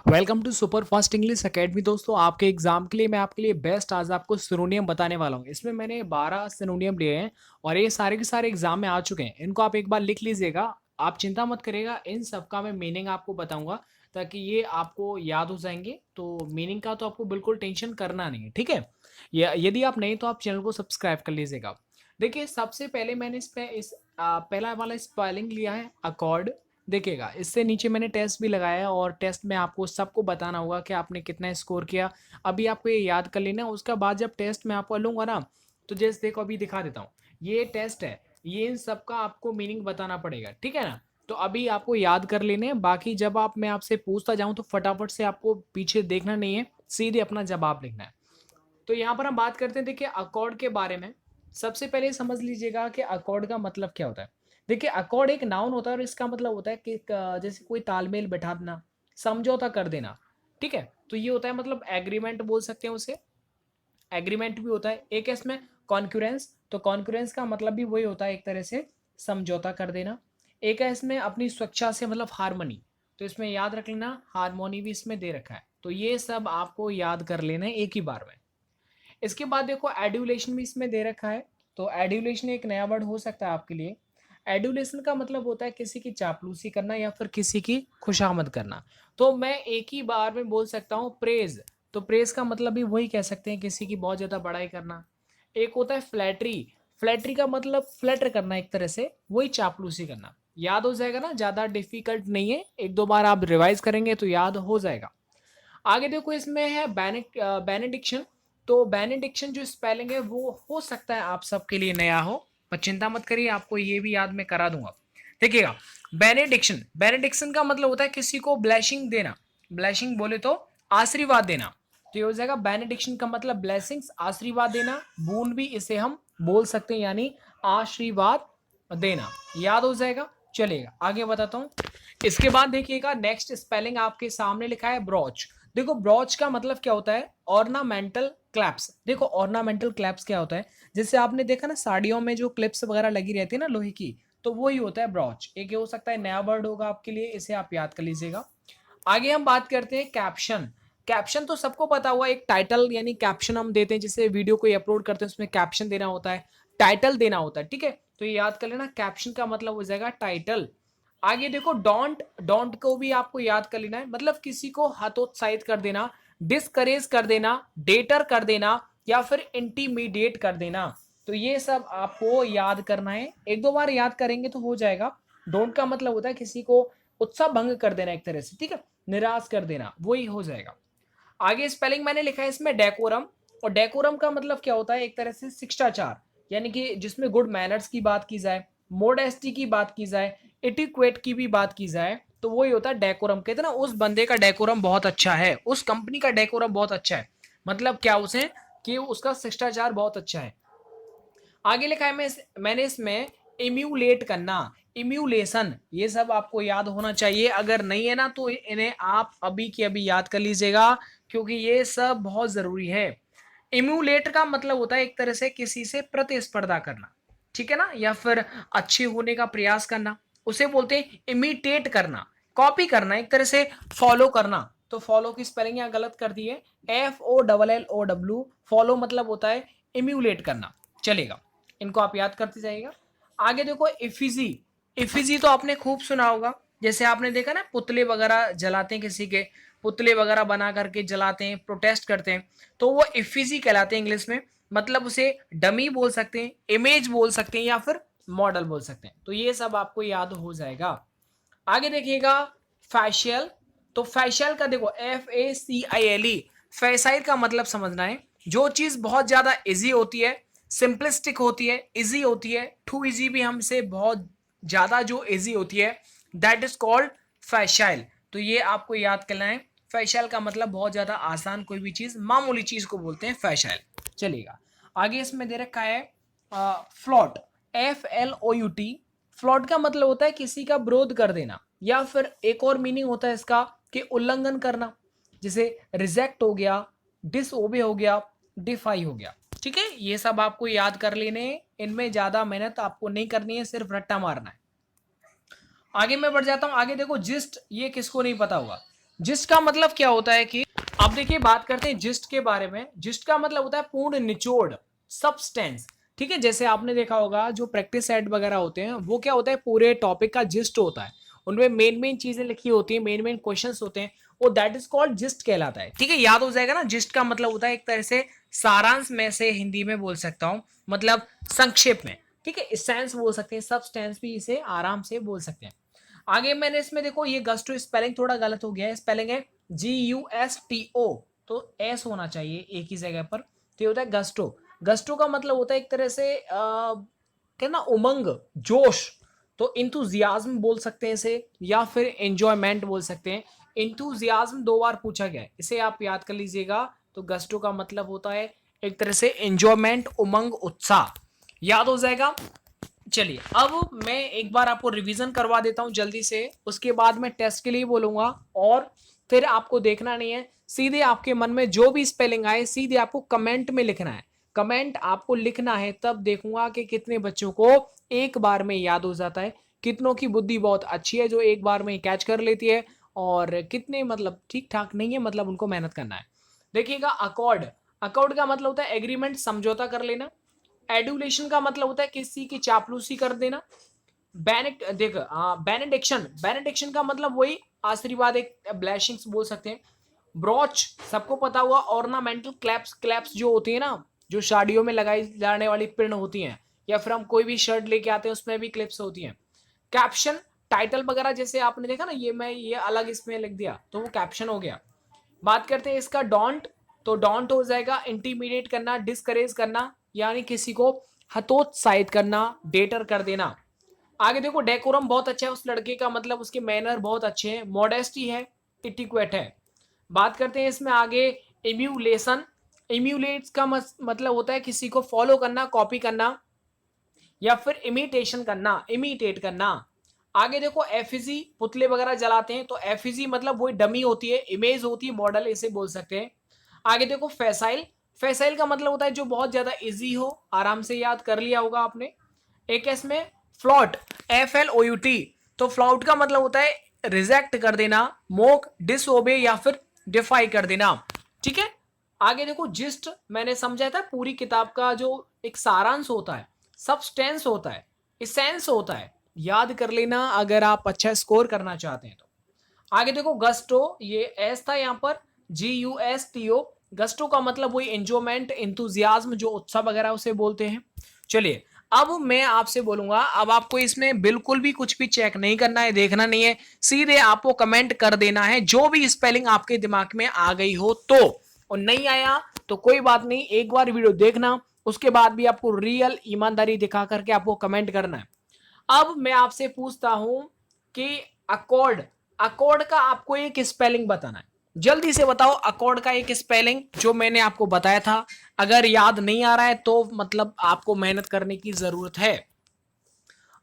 Welcome to super fast English academy. दोस्तों, आपके exam के लिए मैं आपके लिए बेस्ट आज आपको सिनोनियम बताने वाला हूँ। इसमें मैंने 12 सिनोनियम लिए हैं और ये सारे के सारे एग्जाम में आ चुके हैं। इनको आप एक बार लिख लीजिएगा। आप चिंता मत करिएगा, इन सब का मैं मीनिंग आपको बताऊंगा ताकि ये आपको याद हो जाएंगे। तो मीनिंग का तो आपको बिल्कुल टेंशन करना नहीं है, ठीक है। यदि आप नहीं तो आप चैनल को सब्सक्राइब कर लीजिएगा। देखिए, सबसे पहले मैंने पहला वाला स्पेलिंग लिया है अकॉर्ड। देखिएगा, इससे नीचे मैंने टेस्ट भी लगाया है और टेस्ट में आपको सबको बताना होगा कि आपने कितना स्कोर किया। अभी आपको ये याद कर लेना है, उसका बाद जब टेस्ट में आपको लूँगा ना, तो जैसे देखो अभी दिखा देता हूँ। ये टेस्ट है, ये इन सब का आपको मीनिंग बताना पड़ेगा, ठीक है ना। तो अभी आपको याद कर लेने हैं, बाकी जब मैं आपसे पूछता जाऊँ तो फटाफट से आपको पीछे देखना नहीं है, सीधे अपना जवाब लिखना है। तो यहाँ पर हम बात करते हैं, देखिए अकॉर्ड के बारे में। सबसे पहले समझ लीजिएगा कि अकॉर्ड का मतलब क्या होता है। देखिए, अकॉर्ड एक नाउन होता है और इसका मतलब होता है कि जैसे कोई तालमेल बैठा देना, समझौता कर देना, ठीक है। तो ये होता है, मतलब एग्रीमेंट बोल सकते हैं उसे। एग्रीमेंट भी होता है। एक है इसमें कॉन्क्यूरेंस, तो कॉन्क्यूरेंस का मतलब भी वही होता है, एक तरह से समझौता कर देना। एक है इसमें अपनी स्वेच्छा से, मतलब हारमोनी, तो इसमें याद रख लेना हारमोनी भी इसमें दे रखा है। तो ये सब आपको याद कर लेना है एक ही बार में। इसके बाद देखो एड्यूलेशन भी इसमें दे रखा है। तो एड्यूलेशन एक नया वर्ड हो सकता है आपके लिए। एड्यूलेशन का मतलब होता है किसी की चापलूसी करना या फिर किसी की खुशामद करना। तो मैं एक ही बार में बोल सकता हूँ प्रेज। तो प्रेज का मतलब भी वही कह सकते हैं, किसी की बहुत ज्यादा बड़ाई करना। एक होता है फ्लैटरी। फ्लैटरी का मतलब फ्लैटर करना, एक तरह से वही चापलूसी करना। याद हो जाएगा ना, ज्यादा डिफिकल्ट नहीं है, एक दो बार आप रिवाइज करेंगे तो याद हो जाएगा। आगे देखो, इसमें है बेनेडिक्शन। तो बेनेडिक्शन जो स्पेलिंग है वो हो सकता है आप सबके लिए नया हो, पर चिंता मत करिए, आपको ये भी याद मैं करा दूंगा। देखिएगा, बेनेडिक्शन बेनेडिक्शन का मतलब होता है किसी को ब्लेसिंग देना। ब्लेसिंग बोले तो आशीर्वाद देना। तो ये हो जाएगा बेनेडिक्शन का मतलब ब्लेसिंग्स, आशीर्वाद देना। बूंद भी इसे हम बोल सकते हैं, यानी आशीर्वाद देना। याद हो जाएगा। चलिएगा आगे बताता हूँ। इसके बाद देखिएगा, नेक्स्ट स्पेलिंग आपके सामने लिखा है ब्रॉच। देखो, ब्रॉच का मतलब क्या होता है, ऑर्नामेंटल क्लैप्स। देखो, ऑर्नामेंटल क्लैप्स क्या होता है, जैसे आपने देखा ना साड़ियों में जो क्लिप्स वगैरह लगी रहती है ना लोहे की, तो वो ही होता है ब्रॉच। एक ये हो सकता है नया वर्ड होगा आपके लिए, इसे आप याद कर लीजिएगा। आगे हम बात करते हैं कैप्शन। कैप्शन तो सबको पता हुआ, एक टाइटल यानी कैप्शन हम देते हैं, जिसे वीडियो को अपलोड करते हैं उसमें कैप्शन देना होता है, टाइटल देना होता है, ठीक है। तो ये याद कर लेना, कैप्शन का मतलब हो जाएगा टाइटल। आगे देखो, डोंट। डोंट को भी आपको याद कर लेना है, मतलब किसी को हतोत्साहित कर देना, डिस्करेज कर देना, डेटर कर देना या फिर इंटीमीडिएट कर देना। तो ये सब आपको याद करना है, एक दो बार याद करेंगे तो हो जाएगा। डोंट का मतलब होता है किसी को उत्साह भंग कर देना, एक तरह से, ठीक है, निराश कर देना, वही हो जाएगा। आगे स्पेलिंग मैंने लिखा है इसमें डेकोरम। और डेकोरम का मतलब क्या होता है, एक तरह से शिष्टाचार, यानी कि जिसमें गुड मैनर्स की बात की जाए, मोडेस्टी की बात की जाए, एटिक्वेट की भी बात की जाए, तो वही होता है डेकोरम। कहते हैं ना उस बंदे का डेकोरम बहुत अच्छा है, उस कंपनी का डेकोरम बहुत अच्छा है, मतलब क्या उसे, कि उसका शिष्टाचार बहुत अच्छा है। आगे लिखा है मैंने इसमें इम्यूलेट करना, इम्यूलेशन, ये सब आपको याद होना चाहिए। अगर नहीं है ना तो इन्हें आप अभी की अभी याद कर लीजिएगा, क्योंकि ये सब बहुत जरूरी है। इम्यूलेट का मतलब होता है एक तरह से किसी से प्रतिस्पर्धा करना, ठीक है ना, या फिर अच्छे होने का प्रयास करना, उसे बोलते हैं इमिटेट करना, कॉपी करना, एक तरह से फॉलो करना। तो फॉलो की स्पेलिंग यहाँ गलत कर दी है, FOLLOW। फॉलो मतलब होता है इम्यूलेट करना। चलेगा, इनको आप याद करते जाइएगा। आगे देखो, इफिजी। इफिजी तो आपने खूब सुना होगा, जैसे आपने देखा ना पुतले वगैरह जलाते हैं, किसी के पुतले वगैरह बना करके जलाते हैं, प्रोटेस्ट करते हैं, तो वो इफिजी कहलाते हैं इंग्लिश में। मतलब उसे डमी बोल सकते हैं, इमेज बोल सकते हैं या फिर मॉडल बोल सकते हैं। तो ये सब आपको याद हो जाएगा। आगे देखिएगा, फैशियल। तो फैशियल का देखो FACILE, फैसाइल का मतलब समझना है, जो चीज बहुत ज्यादा इजी होती है, सिंपलिस्टिक होती है, इजी होती है, टू इजी भी हमसे बहुत ज्यादा जो इजी होती है, दैट इज कॉल्ड फैशाइल। तो ये आपको याद करना है, फैशाइल का मतलब बहुत ज्यादा आसान, कोई भी चीज, मामूली चीज को बोलते हैं फैशाइल। चलिएगा, आगे इसमें दे रखा है फ्लॉट, FLOUT। फ्लॉट का मतलब होता है किसी का विरोध कर देना, या फिर एक और मीनिंग होता है इसका कि उल्लंघन करना, जैसे रिजेक्ट हो गया, डिसओबे हो गया, डिफाई हो गया, ठीक है। ये सब आपको याद कर लेने हैं, इनमें ज्यादा मेहनत आपको नहीं करनी है, सिर्फ रट्टा मारना है। आगे मैं बढ़ जाता हूं। आगे देखो, जिस्ट, ये किसको नहीं पता होगा। जिस्ट का मतलब क्या होता है कि अब देखिए बात करते हैं जिस्ट के बारे में। जिस्ट का मतलब होता है पूर्ण निचोड़, सब्सटेंस। ठीक है, जैसे आपने देखा होगा जो प्रैक्टिस सेट वगैरह होते हैं वो क्या होता है, पूरे टॉपिक का जिस्ट होता है, उनमें मेन मेन चीजें लिखी होती है, मेन मेन क्वेश्चंस होते हैं, वो दैट इज कॉल्ड जिस्ट कहलाता है। ठीक है, याद हो जाएगा ना। जिस्ट का मतलब होता है एक तरह से सारांश, में से हिंदी में बोल सकता हूं, मतलब संक्षेप में। ठीक है, इसेंस बोल सकते हैं, सब्सटेंस भी इसे आराम से बोल सकते हैं। आगे मैंने इसमें देखो ये गस्टो स्पेलिंग थोड़ा गलत हो गया है, स्पेलिंग है GUSTO, तो एस होना चाहिए एक ही जगह पर, तो ये होता है गस्टो। गस्टो का मतलब होता है एक तरह से कहना उमंग, जोश, तो इंथुजियाज्म बोल सकते हैं इसे, या फिर एंजॉयमेंट बोल सकते हैं। इंथुजियाज्म 2 बार पूछा गया है, इसे आप याद कर लीजिएगा। तो गस्टो का मतलब होता है एक तरह से एंजॉयमेंट, उमंग, उत्साह, याद हो जाएगा। चलिए अब मैं एक बार आपको रिवीजन करवा देता हूं जल्दी से, उसके बाद मैं टेस्ट के लिए बोलूंगा, और फिर आपको देखना नहीं है, सीधे आपके मन में जो भी स्पेलिंग आए सीधे आपको कमेंट में लिखना है। कमेंट आपको लिखना है, तब देखूंगा कि कितने बच्चों को एक बार में याद हो जाता है, कितनों की बुद्धि बहुत अच्छी है जो एक बार में कैच कर लेती है, और कितने मतलब ठीक ठाक नहीं है, मतलब उनको मेहनत करना है। देखिएगा अकॉर्ड, अकॉर्ड का मतलब होता है एग्रीमेंट, समझौता कर लेना। एडुलेशन का मतलब होता है किसी की चापलूसी कर देना। देख बेनेडिक्शन, बेनेडिक्शन का मतलब वही आशीर्वाद, एक ब्लेसिंग्स बोल सकते हैं। ब्रॉच सबको पता हुआ, ऑर्नामेंटल क्लैप्स, क्लैप्स जो होती है ना, जो शादियों में लगाई जाने वाली पिन होती हैं, या फिर हम कोई भी शर्ट लेके आते हैं उसमें भी क्लिप्स होती हैं। कैप्शन, टाइटल वगैरह, जैसे आपने देखा ना, ये मैं ये अलग इसमें लिख दिया तो वो कैप्शन हो गया। बात करते हैं इसका डोंट, तो डोंट हो जाएगा इंटीमिडेट करना, डिस्करेज करना, यानी किसी को हतोत्साहित करना, डेटर कर देना। आगे देखो डेकोरम बहुत अच्छा है उस लड़के का, मतलब उसके मैनर बहुत अच्छे हैं। मॉडेस्टी है, इटिक्वेट है। बात करते हैं इसमें आगे इम्यूलेशन, इम्यूलेट्स का मतलब होता है किसी को फॉलो करना, कॉपी करना, या फिर इमिटेशन करना, इमिटेट करना। आगे देखो एफिजी, पुतले वगैरह जलाते हैं, तो एफिजी मतलब वही डमी होती है, इमेज होती है, मॉडल इसे बोल सकते हैं। आगे देखो फैसाइल, फैसाइल का मतलब होता है जो बहुत ज्यादा इजी हो, आराम से याद कर लिया होगा आपने। एक है इसमें फ्लॉट, FLOUT, तो फ्लॉट का मतलब होता है रिजेक्ट कर देना, मोक, डिसओबे, या फिर डिफाई कर देना। ठीक है, आगे देखो जिस्ट, मैंने समझा था पूरी किताब का जो एक सारांश होता है, सब्सटेंस होता है, इसेंस होता है, याद कर लेना अगर आप अच्छा स्कोर करना चाहते हैं तो। आगे देखो गस्टो, ये एस था यहाँ पर, GUSTO, गस्टो का मतलब वही एंजॉयमेंट, इंथुजियाज्म, जो उत्साह वगैरह उसे बोलते हैं। चलिए अब मैं आपसे बोलूंगा, अब आपको इसमें बिल्कुल भी कुछ भी चेक नहीं करना है, देखना नहीं है, सीधे आपको कमेंट कर देना है जो भी स्पेलिंग आपके दिमाग में आ गई हो तो, और नहीं आया तो कोई बात नहीं, एक बार वीडियो देखना, उसके बाद भी आपको रियल ईमानदारी दिखा करके आपको कमेंट करना है। अब मैं आपसे पूछता हूं कि अकॉर्ड, अकॉर्ड का आपको एक स्पेलिंग बताना है, जल्दी से बताओ अकॉर्ड का एक स्पेलिंग जो मैंने आपको बताया था। अगर याद नहीं आ रहा है तो मतलब आपको मेहनत करने की जरूरत है।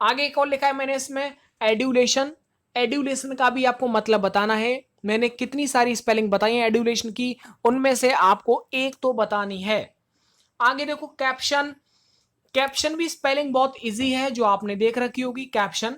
आगे एक और लिखा है मैंने इसमें एड्यूलेशन, एड्यूलेशन का भी आपको मतलब बताना है। मैंने कितनी सारी स्पेलिंग बताई है एड्यूलेशन की, उनमें से आपको एक तो बतानी है। आगे देखो कैप्शन, कैप्शन भी स्पेलिंग बहुत इजी है जो आपने देख रखी होगी, कैप्शन।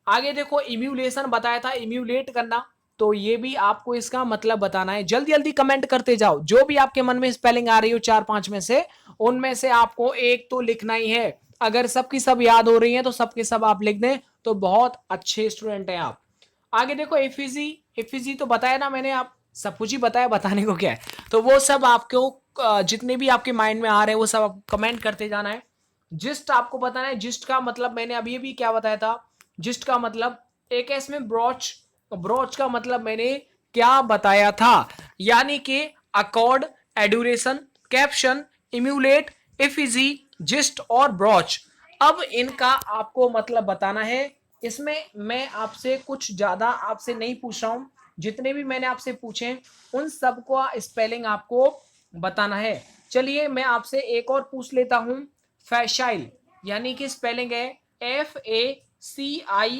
आगे देखो इम्यूलेशन बताया था, इम्यूलेट करना, तो ये भी आपको इसका मतलब बताना है। जल्दी जल्दी कमेंट करते जाओ, जो भी आपके मन में स्पेलिंग आ रही हो 4-5 में से, उनमें से आपको एक तो लिखना ही है। अगर सबकी सब याद हो रही है तो सबके सब आप लिख दें तो बहुत अच्छे स्टूडेंट हैं आप। आगे देखो एफिजी, एफिजी तो बताया ना मैंने, आप सब कुछ ही बताया, बताने को क्या है, तो वो सब आपको जितने भी आपके माइंड में आ रहे हैं वो सब आप कमेंट करते जाना है। जिस्ट आपको बताना है, जिस्ट का मतलब मैंने अभी भी क्या बताया था, जिस्ट का मतलब एक है इसमें ब्रॉच, ब्रॉच का मतलब मैंने क्या बताया था, यानी कि accord, adulation, caption, emulate, effigy, gist और ब्रॉच। अब इनका आपको मतलब बताना है। इसमें मैं आपसे कुछ ज्यादा आपसे नहीं पूछ रहा हूं, जितने भी मैंने आपसे पूछे उन सबको स्पेलिंग आपको बताना है। चलिए मैं आपसे एक और पूछ लेता हूं, फैशाइल, यानी कि स्पेलिंग है FACILE,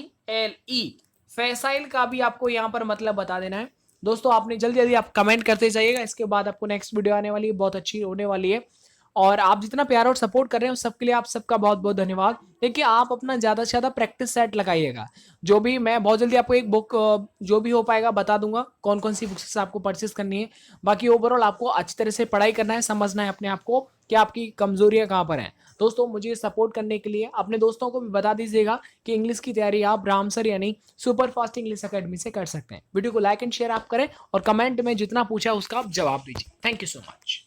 फैसाइल का भी आपको यहां पर मतलब बता देना है। दोस्तों आपने जल्दी जल्दी आप कमेंट करते जाइएगा, इसके बाद आपको नेक्स्ट वीडियो आने वाली है, बहुत अच्छी होने वाली है। और आप जितना प्यार और सपोर्ट कर रहे हैं उस सबके लिए आप सबका बहुत बहुत धन्यवाद। देखिए आप अपना ज़्यादा से ज़्यादा प्रैक्टिस सेट लगाइएगा। जो भी मैं बहुत जल्दी आपको एक बुक जो भी हो पाएगा बता दूंगा कौन कौन सी बुक्स आपको परचेस करनी है। बाकी ओवरऑल आपको अच्छी तरह से पढ़ाई करना है, समझना है अपने आप को कि आपकी कमजोरियां कहाँ पर हैं। दोस्तों मुझे सपोर्ट करने के लिए अपने दोस्तों को भी बता दीजिएगा कि इंग्लिश की तैयारी आप राम सर यानी सुपर फास्ट इंग्लिश अकेडमी से कर सकते हैं। वीडियो को लाइक एंड शेयर आप करें और कमेंट में जितना पूछा उसका आप जवाब दीजिए। Thank you so much.